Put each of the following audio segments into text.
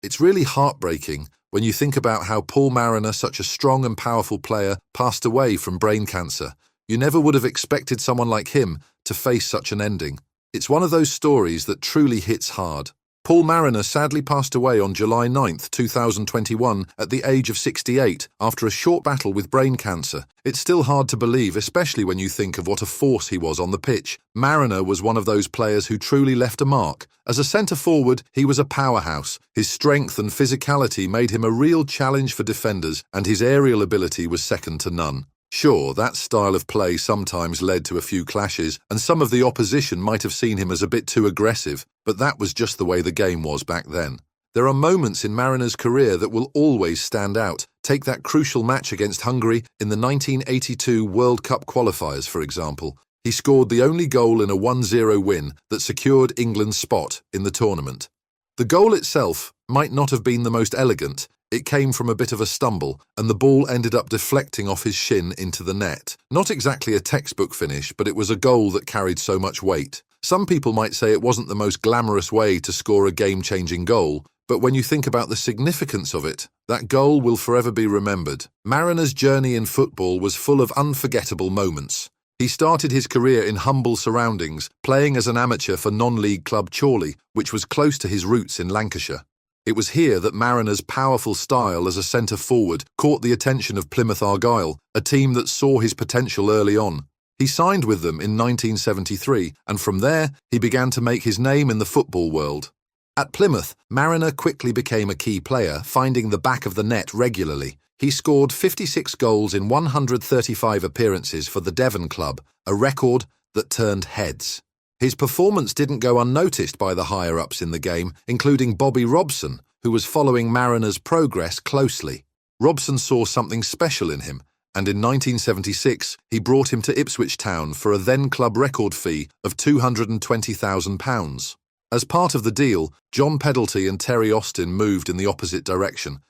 It's really heartbreaking when you think about how Paul Mariner, such a strong and powerful player, passed away from brain cancer. You never would have expected someone like him to face such an ending. It's one of those stories that truly hits hard. Paul Mariner sadly passed away on July 9th, 2021, at the age of 68, after a short battle with brain cancer. It's still hard to believe, especially when you think of what a force he was on the pitch. Mariner was one of those players who truly left a mark. As a centre-forward, he was a powerhouse. His strength and physicality made him a real challenge for defenders, and his aerial ability was second to none. Sure, that style of play sometimes led to a few clashes, and some of the opposition might have seen him as a bit too aggressive, but that was just the way the game was back then. There are moments in Mariner's career that will always stand out. Take that crucial match against Hungary in the 1982 World Cup qualifiers, for example. He scored the only goal in a 1-0 win that secured England's spot in the tournament. The goal itself might not have been the most elegant. It came from a bit of a stumble, and the ball ended up deflecting off his shin into the net. Not exactly a textbook finish, but it was a goal that carried so much weight. Some people might say it wasn't the most glamorous way to score a game-changing goal, but when you think about the significance of it, that goal will forever be remembered. Mariner's journey in football was full of unforgettable moments. He started his career in humble surroundings, playing as an amateur for non-league club Chorley, which was close to his roots in Lancashire. It was here that Mariner's powerful style as a centre-forward caught the attention of Plymouth Argyle, a team that saw his potential early on. He signed with them in 1973, and from there, he began to make his name in the football world. At Plymouth, Mariner quickly became a key player, finding the back of the net regularly. He scored 56 goals in 135 appearances for the Devon club, a record that turned heads. His performance didn't go unnoticed by the higher-ups in the game, including Bobby Robson, who was following Mariner's progress closely. Robson saw something special in him, and in 1976 he brought him to Ipswich Town for a then-club record fee of £220,000. As part of the deal, John Pedalty and Terry Austin moved in the opposite direction.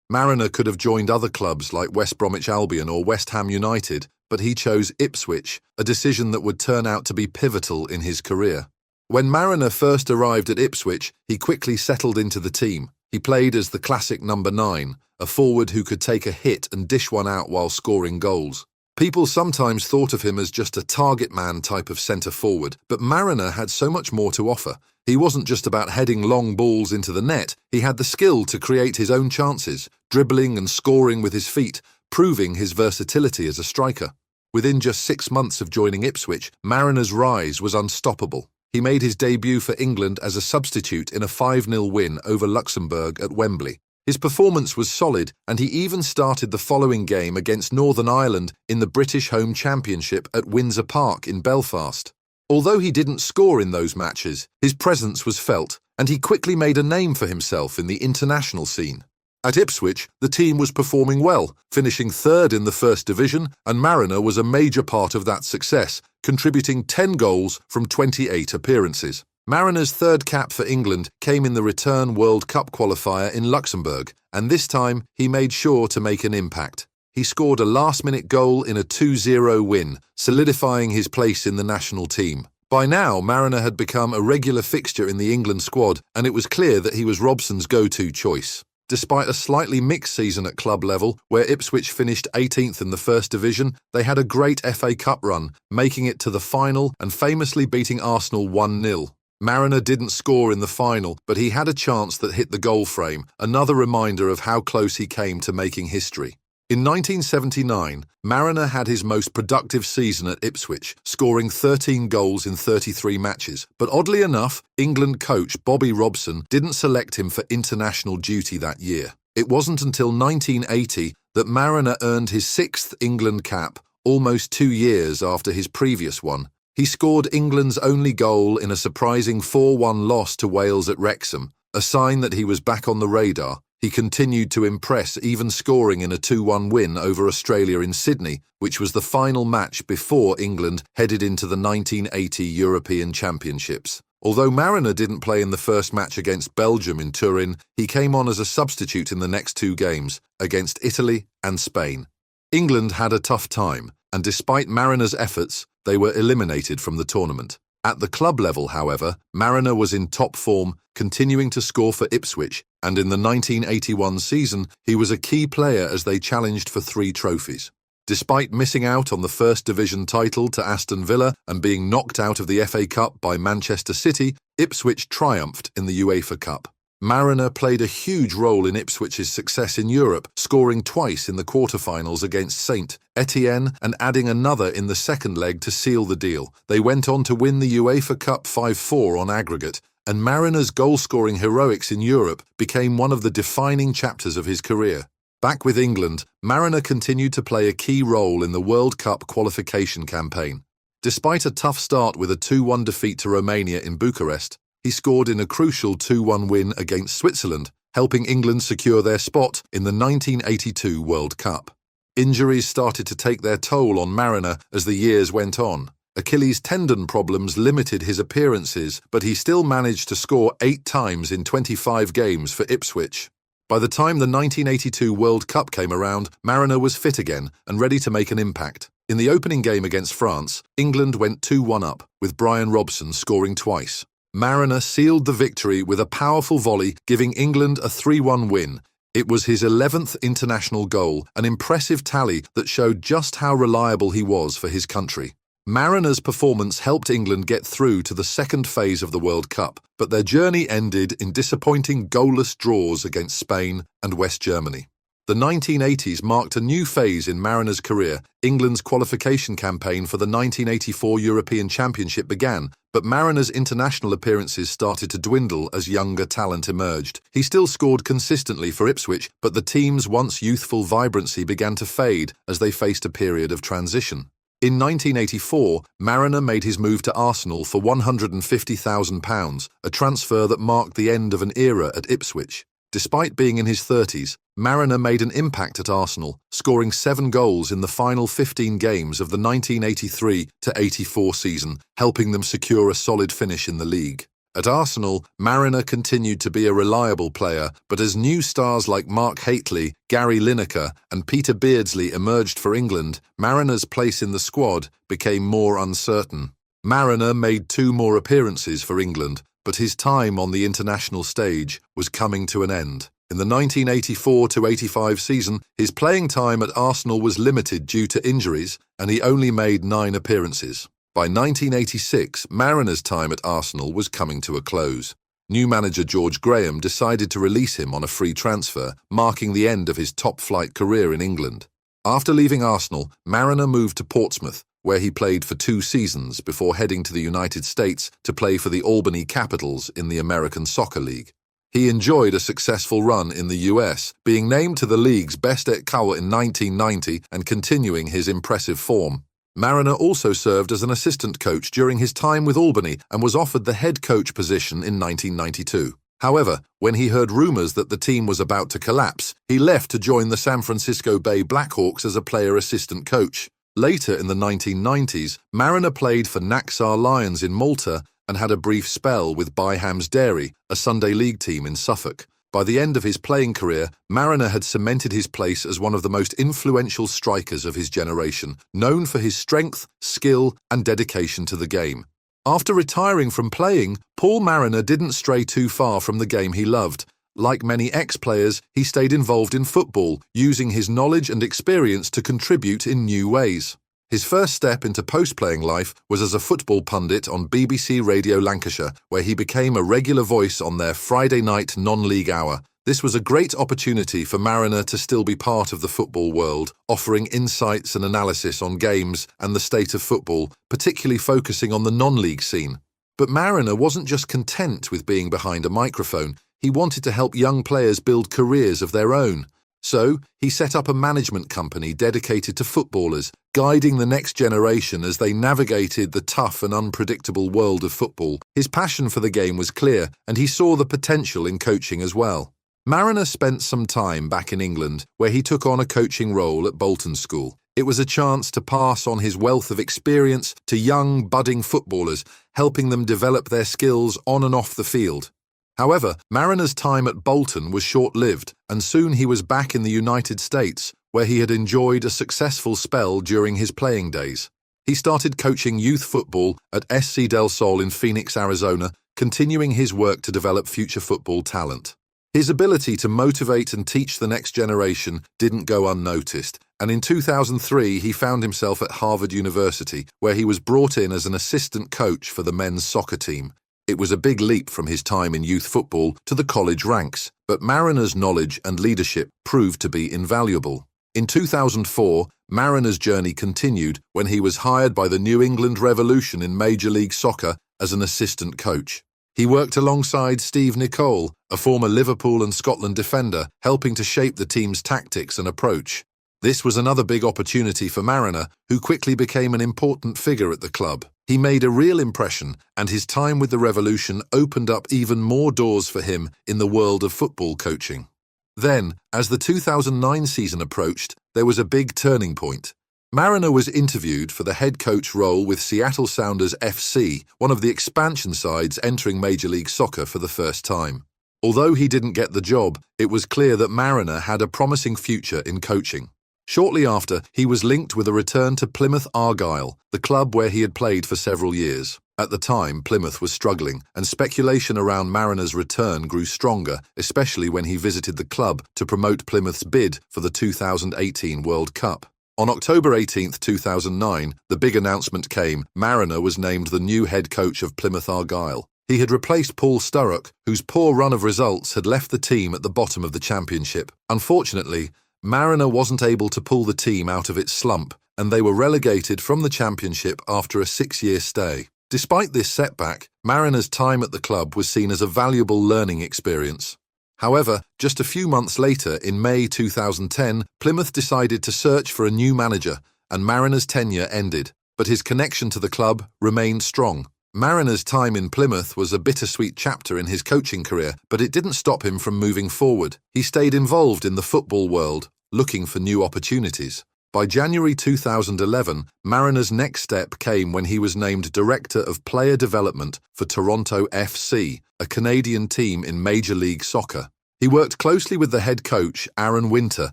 Mariner could have joined other clubs like West Bromwich Albion or West Ham United, but he chose Ipswich, a decision that would turn out to be pivotal in his career. When Mariner first arrived at Ipswich, he quickly settled into the team. He played as the classic number 9, a forward who could take a hit and dish one out while scoring goals. People sometimes thought of him as just a target man type of centre-forward, but Mariner had so much more to offer. He wasn't just about heading long balls into the net, he had the skill to create his own chances, dribbling and scoring with his feet, proving his versatility as a striker. Within just 6 months of joining Ipswich, Mariner's rise was unstoppable. He made his debut for England as a substitute in a 5-0 win over Luxembourg at Wembley. His performance was solid, and he even started the following game against Northern Ireland in the British Home Championship at Windsor Park in Belfast. Although he didn't score in those matches, his presence was felt, and he quickly made a name for himself in the international scene. At Ipswich, the team was performing well, finishing 3rd in the First Division, and Mariner was a major part of that success, contributing 10 goals from 28 appearances. Mariner's 3rd cap for England came in the return World Cup qualifier in Luxembourg, and this time he made sure to make an impact. He scored a last-minute goal in a 2-0 win, solidifying his place in the national team. By now, Mariner had become a regular fixture in the England squad, and it was clear that he was Robson's go-to choice. Despite a slightly mixed season at club level, where Ipswich finished 18th in the First Division, they had a great FA Cup run, making it to the final and famously beating Arsenal 1-0. Mariner didn't score in the final, but he had a chance that hit the goal frame, another reminder of how close he came to making history. In 1979, Mariner had his most productive season at Ipswich, scoring 13 goals in 33 matches. But oddly enough, England coach Bobby Robson didn't select him for international duty that year. It wasn't until 1980 that Mariner earned his 6th England cap, almost 2 years after his previous one. He scored England's only goal in a surprising 4-1 loss to Wales at Wrexham, a sign that he was back on the radar. He continued to impress, even scoring in a 2-1 win over Australia in Sydney, which was the final match before England headed into the 1980 European Championships. Although Mariner didn't play in the first match against Belgium in Turin, he came on as a substitute in the next 2 games, against Italy and Spain. England had a tough time, and despite Mariner's efforts, they were eliminated from the tournament. At the club level, however, Mariner was in top form, continuing to score for Ipswich, and in the 1981 season, he was a key player as they challenged for 3 trophies. Despite missing out on the First Division title to Aston Villa and being knocked out of the FA Cup by Manchester City, Ipswich triumphed in the UEFA Cup. Mariner played a huge role in Ipswich's success in Europe, scoring twice in the quarter-finals against Saint Etienne and adding another in the second leg to seal the deal. They went on to win the UEFA Cup 5-4 on aggregate, and Mariner's goal-scoring heroics in Europe became one of the defining chapters of his career. Back with England, Mariner continued to play a key role in the World Cup qualification campaign. Despite a tough start with a 2-1 defeat to Romania in Bucharest, he scored in a crucial 2-1 win against Switzerland, helping England secure their spot in the 1982 World Cup. Injuries started to take their toll on Mariner as the years went on. Achilles tendon problems limited his appearances, but he still managed to score 8 times in 25 games for Ipswich. By the time the 1982 World Cup came around, Mariner was fit again and ready to make an impact. In the opening game against France, England went 2-1 up, with Brian Robson scoring twice. Mariner sealed the victory with a powerful volley, giving England a 3-1 win. It was his 11th international goal, an impressive tally that showed just how reliable he was for his country. Mariner's performance helped England get through to the second phase of the World Cup, but their journey ended in disappointing goalless draws against Spain and West Germany. The 1980s marked a new phase in Mariner's career. England's qualification campaign for the 1984 European Championship began, but Mariner's international appearances started to dwindle as younger talent emerged. He still scored consistently for Ipswich, but the team's once youthful vibrancy began to fade as they faced a period of transition. In 1984, Mariner made his move to Arsenal for £150,000, a transfer that marked the end of an era at Ipswich. Despite being in his 30s, Mariner made an impact at Arsenal, scoring 7 goals in the final 15 games of the 1983-84 season, helping them secure a solid finish in the league. At Arsenal, Mariner continued to be a reliable player, but as new stars like Mark Haitley, Gary Lineker, and Peter Beardsley emerged for England, Mariner's place in the squad became more uncertain. Mariner made 2 more appearances for England, but his time on the international stage was coming to an end. In the 1984-85 season, his playing time at Arsenal was limited due to injuries, and he only made 9 appearances. By 1986, Mariner's time at Arsenal was coming to a close. New manager George Graham decided to release him on a free transfer, marking the end of his top-flight career in England. After leaving Arsenal, Mariner moved to Portsmouth, where he played for 2 seasons before heading to the United States to play for the Albany Capitals in the American Soccer League. He enjoyed a successful run in the US, being named to the league's best at Cowell in 1990 and continuing his impressive form. Mariner also served as an assistant coach during his time with Albany and was offered the head coach position in 1992. However, when he heard rumors that the team was about to collapse, he left to join the San Francisco Bay Blackhawks as a player assistant coach. Later in the 1990s, Mariner played for Naxar Lions in Malta and had a brief spell with Byham's Dairy, a Sunday League team in Suffolk. By the end of his playing career, Mariner had cemented his place as one of the most influential strikers of his generation, known for his strength, skill, and dedication to the game. After retiring from playing, Paul Mariner didn't stray too far from the game he loved. Like many ex-players, he stayed involved in football, using his knowledge and experience to contribute in new ways. His first step into post-playing life was as a football pundit on BBC Radio Lancashire, where he became a regular voice on their Friday night non-league hour. This was a great opportunity for Mariner to still be part of the football world, offering insights and analysis on games and the state of football, particularly focusing on the non-league scene. But Mariner wasn't just content with being behind a microphone. He wanted to help young players build careers of their own. So, he set up a management company dedicated to footballers, guiding the next generation as they navigated the tough and unpredictable world of football. His passion for the game was clear, and he saw the potential in coaching as well. Mariner spent some time back in England, where he took on a coaching role at Bolton School. It was a chance to pass on his wealth of experience to young, budding footballers, helping them develop their skills on and off the field. However, Mariner's time at Bolton was short-lived, and soon he was back in the United States, where he had enjoyed a successful spell during his playing days. He started coaching youth football at SC Del Sol in Phoenix, Arizona, continuing his work to develop future football talent. His ability to motivate and teach the next generation didn't go unnoticed, and in 2003 he found himself at Harvard University, where he was brought in as an assistant coach for the men's soccer team. It was a big leap from his time in youth football to the college ranks, but Marina's knowledge and leadership proved to be invaluable. In 2004, Marina's journey continued when he was hired by the New England Revolution in Major League Soccer as an assistant coach. He worked alongside Steve Nicol, a former Liverpool and Scotland defender, helping to shape the team's tactics and approach. This was another big opportunity for Marina, who quickly became an important figure at the club. He made a real impression, and his time with the Revolution opened up even more doors for him in the world of football coaching. Then, as the 2009 season approached, there was a big turning point. Marina was interviewed for the head coach role with Seattle Sounders FC, one of the expansion sides entering Major League Soccer for the first time. Although he didn't get the job, it was clear that Marina had a promising future in coaching. Shortly after, he was linked with a return to Plymouth Argyle, the club where he had played for several years. At the time, Plymouth was struggling, and speculation around Marina's return grew stronger, especially when he visited the club to promote Plymouth's bid for the 2018 World Cup. On October 18, 2009, the big announcement came. Marina was named the new head coach of Plymouth Argyle. He had replaced Paul Sturrock, whose poor run of results had left the team at the bottom of the championship. Unfortunately, Marina wasn't able to pull the team out of its slump, and they were relegated from the championship after a 6-year stay. Despite this setback, Marina's time at the club was seen as a valuable learning experience. However, just a few months later, in May 2010, Plymouth decided to search for a new manager, and Marina's tenure ended, but his connection to the club remained strong. Marina's time in Plymouth was a bittersweet chapter in his coaching career, but it didn't stop him from moving forward. He stayed involved in the football world, looking for new opportunities. By January 2011, Marina's next step came when he was named Director of Player Development for Toronto FC, a Canadian team in Major League Soccer. He worked closely with the head coach, Aaron Winter,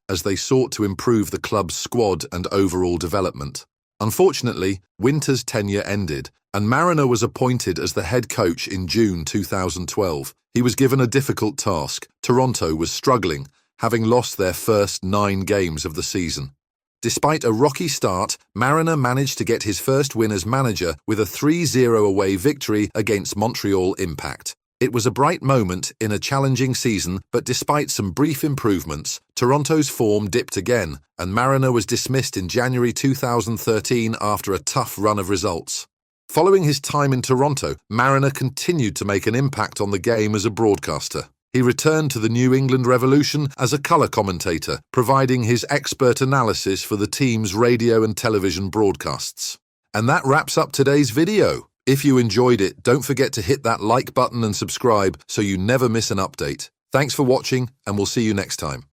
as they sought to improve the club's squad and overall development. Unfortunately, Winter's tenure ended, and Marina was appointed as the head coach in June 2012. He was given a difficult task. Toronto was struggling, having lost their first 9 games of the season. Despite a rocky start, Marina managed to get his first win as manager with a 3-0 away victory against Montreal Impact. It was a bright moment in a challenging season, but despite some brief improvements, Toronto's form dipped again, and Marina was dismissed in January 2013 after a tough run of results. Following his time in Toronto, Marina continued to make an impact on the game as a broadcaster. He returned to the New England Revolution as a color commentator, providing his expert analysis for the team's radio and television broadcasts. And that wraps up today's video. If you enjoyed it, don't forget to hit that like button and subscribe so you never miss an update. Thanks for watching, and we'll see you next time.